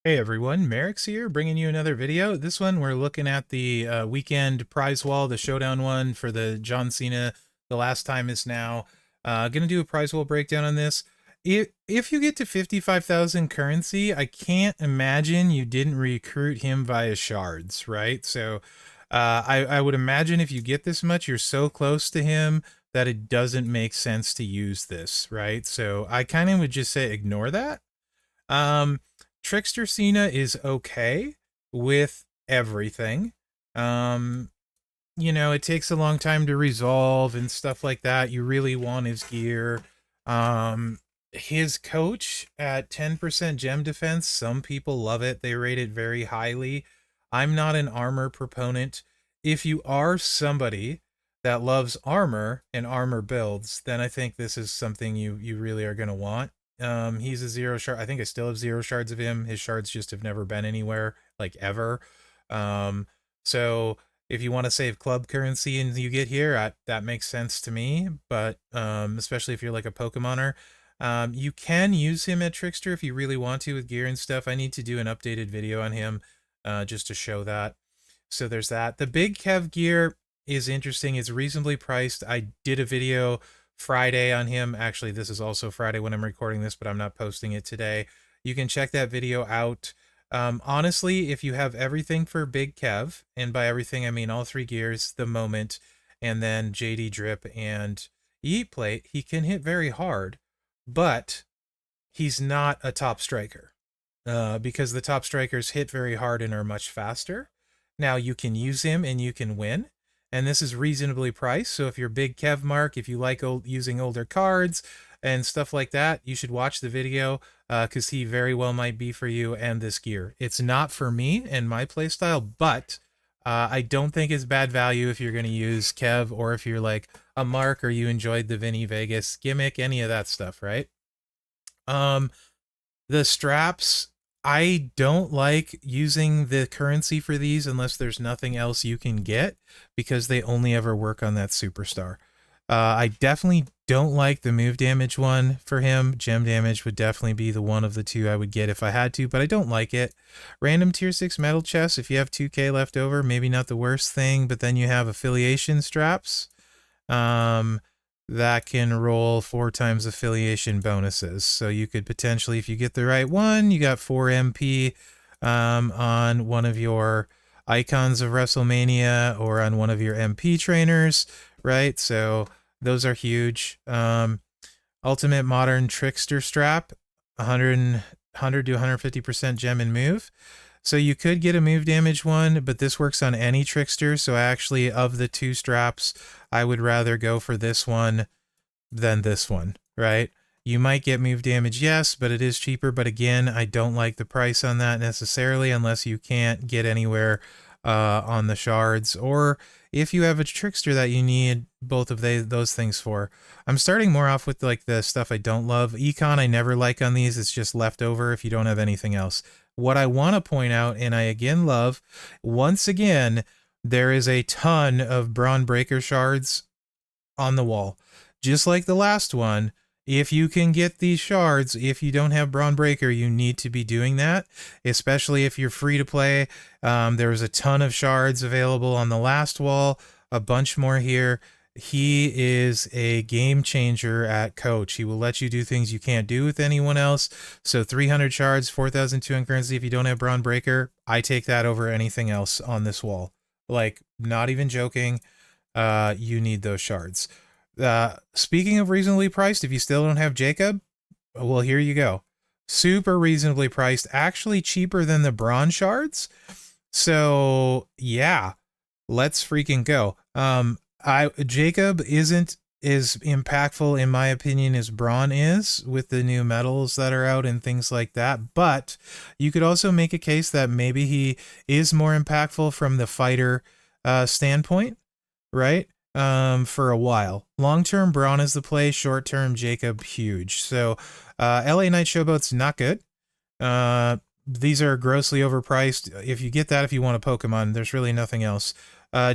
Hey everyone, Mherex here, bringing you another video. This one we're looking at the weekend prize wall, the showdown one for the John Cena, The Last Time Is Now. Gonna do a prize wall breakdown on this. If you get to 55,000 currency, I can't imagine you didn't recruit him via shards, right? So I would imagine if you get this much, you're so close to him that it doesn't make sense to use this, right? So I kind of would just say ignore that. Um, Trickster Cena is okay with everything. Um, it takes a long time to resolve and stuff like that. You really want his gear. His coach at 10% gem defense, some people love it. They rate it very highly. I'm not an armor proponent. If you are somebody that loves armor and armor builds, then I think this is something you really are going to want. He's a 0 shard. I think I still have 0 shards of him. His shards just have never been anywhere, like ever. So if you want to save club currency and you get here, that makes sense to me. But especially if you're like a Pokemoner, you can use him at Trickster if you really want to with gear and stuff. I need to do an updated video on him just to show that. So there's that. The Big Kev gear is interesting. It's reasonably priced. I did a video Friday on him. Actually, this is also Friday when I'm recording this, but I'm not posting it today. You can check that video out. Honestly, if you have everything for Big Kev, and by everything I mean all 3 gears, the moment, and then JD Drip and Yeet Plate, he can hit very hard, but he's not a top striker because the top strikers hit very hard and are much faster. Now you can use him and you can win, and this is reasonably priced. So if you're Big Kev Mark, if you like using older cards and stuff like that, you should watch the video because he very well might be for you and this gear. It's not for me and my playstyle, but I don't think it's bad value if you're going to use Kev, or if you're like a Mark or you enjoyed the Vinny Vegas gimmick, any of that stuff, right? The straps, I don't like using the currency for these unless there's nothing else you can get, because they only ever work on that superstar. I definitely don't like the move damage one for him. Gem damage would definitely be the one of the two I would get if I had to, but I don't like it. Random tier 6 metal chests, if you have 2k left over, maybe not the worst thing, but then you have affiliation straps. That can roll 4 times affiliation bonuses. So you could potentially, if you get the right one, you got 4 MP on one of your icons of WrestleMania or on one of your MP trainers, right? So those are huge. Ultimate Modern Trickster Strap, 100 to 150% gem and move. So you could get a move damage one, but this works on any Trickster. So actually, of the 2 straps, I would rather go for this one than this one, right? You might get move damage, yes, but it is cheaper. But again, I don't like the price on that necessarily unless you can't get anywhere on the shards, or if you have a Trickster that you need both of those things for. I'm starting more off with like the stuff I don't love. Econ I never like on these. It's just leftover if you don't have anything else. What I want to point out, and I again love, once again, there is a ton of Brawn Breaker shards on the wall. Just like the last one, if you can get these shards, if you don't have Brawn Breaker, you need to be doing that, especially if you're free to play. There was a ton of shards available on the last wall, a bunch more here. He is a game changer at coach. He will let you do things you can't do with anyone else. So 300 shards, 4,200 currency. If you don't have Brawn Breaker, I take that over anything else on this wall. Like, not even joking. You need those shards. Speaking of reasonably priced, if you still don't have Jacob, well, here you go. Super reasonably priced, actually cheaper than the bronze shards. So yeah, let's freaking go. Jacob isn't as impactful in my opinion as Braun is with the new metals that are out and things like that, but you could also make a case that maybe he is more impactful from the fighter standpoint, right? For a while. Long-term, Braun is the play. Short-term, Jacob, huge. So, LA Knight Showboat's not good. These are grossly overpriced. If you get that, if you want a Pokemon, there's really nothing else.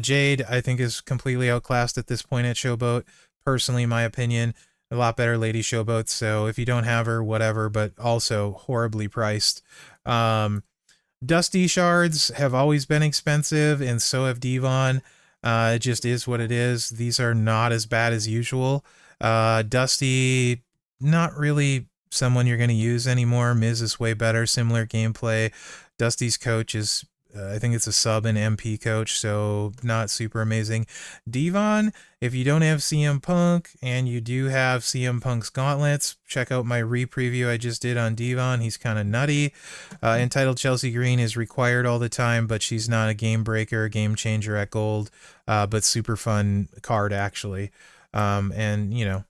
Jade, I think, is completely outclassed at this point at Showboat. Personally, my opinion, a lot better Lady Showboat. So if you don't have her, whatever, but also horribly priced. Dusty shards have always been expensive, and so have Devon. It just is what it is. These are not as bad as usual. Dusty, not really someone you're going to use anymore. Miz is way better, similar gameplay. Dusty's coach is, I think it's a sub and MP coach, so not super amazing. Devon, if you don't have CM Punk and you do have CM Punk's gauntlets, check out my re-preview I just did on Devon. He's kind of nutty. Entitled Chelsea Green is required all the time, but she's not a game breaker, game changer at gold, but super fun card actually. And, you know,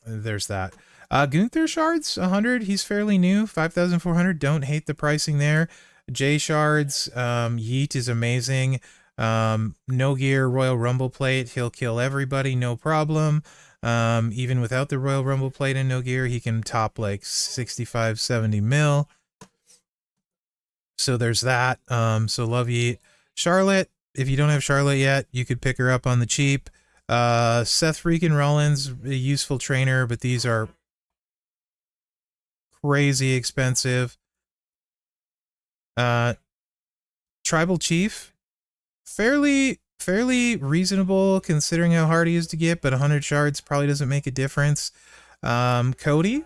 there's that. Gunther shards, 100. He's fairly new, 5,400. Don't hate the pricing there. J shards, Yeet is amazing. No gear, Royal Rumble plate. He'll kill everybody, no problem. Even without the Royal Rumble plate and no gear, he can top like 65, 70 mil. So there's that. So love Yeet. Charlotte, if you don't have Charlotte yet, you could pick her up on the cheap. Seth freaking Rollins, a useful trainer, but these are crazy expensive. Tribal Chief, fairly reasonable considering how hard he is to get, but 100 shards probably doesn't make a difference. Cody,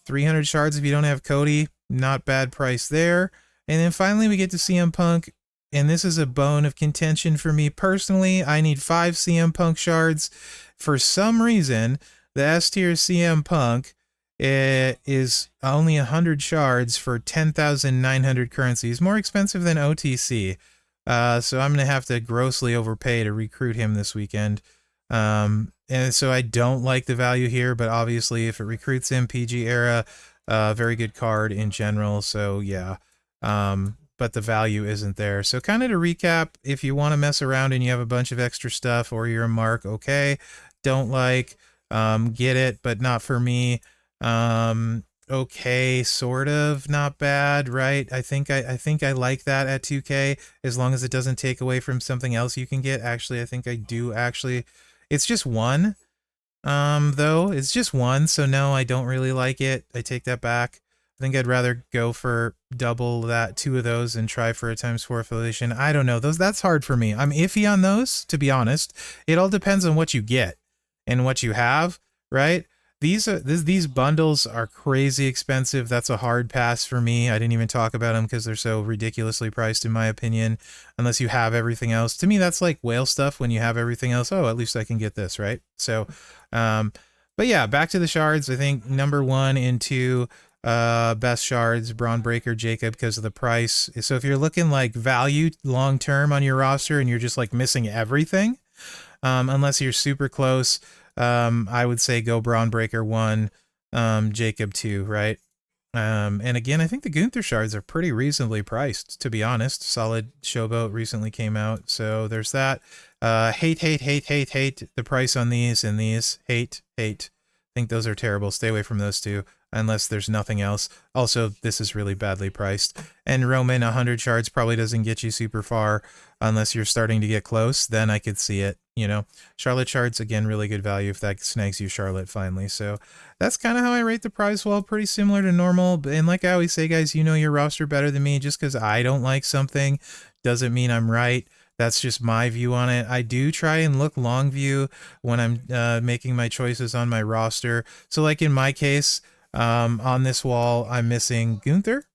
300 shards if you don't have Cody, not bad price there. And then finally we get to CM Punk, and this is a bone of contention for me personally. I need 5 CM Punk shards. For some reason, the S tier CM Punk is only 100 shards for 10,900 currencies, more expensive than OTC. So I'm going to have to grossly overpay to recruit him this weekend. And so I don't like the value here, but obviously if it recruits him, PG era, very good card in general. So yeah, but the value isn't there. So kind of to recap, if you want to mess around and you have a bunch of extra stuff or you're a mark, okay. Don't like, get it, but not for me. Okay, sort of not bad, right? I think I like that at 2K, as long as it doesn't take away from something else you can get. Actually, I think I do actually. It's just one, though. It's just one, so no, I don't really like it. I take that back. I think I'd rather go for double that, 2 of those, and try for a ×4 affiliation. I don't know. That's hard for me. I'm iffy on those, to be honest. It all depends on what you get and what you have, right? These bundles are crazy expensive. That's a hard pass for me. I didn't even talk about them because they're so ridiculously priced, in my opinion, unless you have everything else. To me, that's like whale stuff when you have everything else. Oh, at least I can get this, right? So, but yeah, back to the shards. I think number 1 and 2 best shards, Braun Breaker, Jacob, because of the price. So if you're looking like value long term on your roster and you're just like missing everything, unless you're super close, I would say go Braun Breaker 1, Jacob 2, right? And again, I think the Gunther shards are pretty reasonably priced, to be honest. Solid Showboat recently came out, so there's that. Hate the price on these and these. Hate. I think those are terrible. Stay away from those two, unless there's nothing else. Also, this is really badly priced. And Roman, 100 shards probably doesn't get you super far unless you're starting to get close. Then I could see it, you know. Charlotte shards, again, really good value if that snags you Charlotte finally. So that's kind of how I rate the Prizewall. Pretty similar to normal. And like I always say, guys, you know your roster better than me. Just because I don't like something doesn't mean I'm right. That's just my view on it. I do try and look long view when I'm making my choices on my roster. So like in my case, on this wall, I'm missing Gunther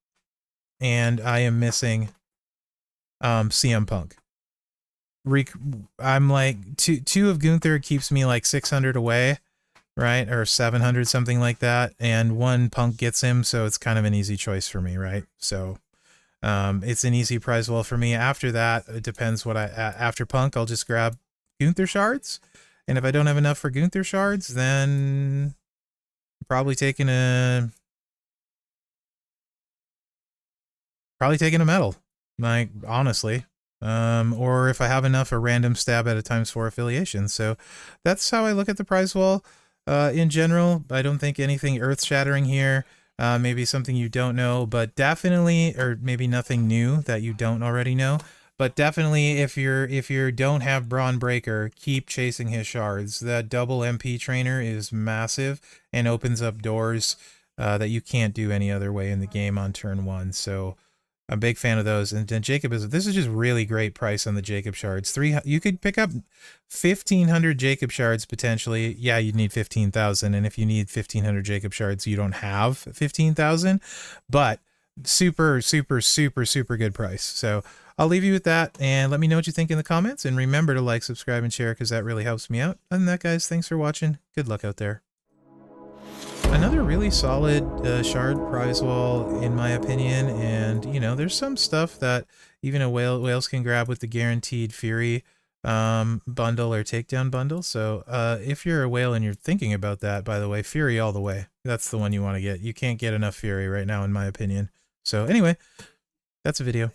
and I am missing CM Punk. I'm like two of Gunther keeps me like 600 away, right? Or 700, something like that. And 1 Punk gets him. So it's kind of an easy choice for me, right? So it's an easy Prizewall for me. After that, it depends what after Punk, I'll just grab Gunther shards. And if I don't have enough for Gunther shards, then probably taking a medal, like, honestly. Or if I have enough, a random stab at a ×4 affiliation. So that's how I look at the Prizewall. In general, I don't think anything earth-shattering here. Maybe something you don't know, but definitely, or maybe nothing new that you don't already know. But definitely, if you don't have Braun Breaker, keep chasing his shards. That double MP trainer is massive and opens up doors that you can't do any other way in the game on turn 1. So I'm a big fan of those. And then Jacob this is just really great price on the Jacob shards. You could pick up 1,500 Jacob shards potentially. Yeah, you'd need 15,000. And if you need 1,500 Jacob shards, you don't have 15,000. But super, super, super, super good price. So I'll leave you with that, and let me know what you think in the comments. And remember to like, subscribe, and share, because that really helps me out. Other than that, guys, thanks for watching. Good luck out there. Another really solid shard Prizewall, in my opinion. And, you know, there's some stuff that even a whales can grab with the guaranteed Fury bundle or takedown bundle. So if you're a whale and you're thinking about that, by the way, Fury all the way. That's the one you want to get. You can't get enough Fury right now, in my opinion. So anyway, that's a video.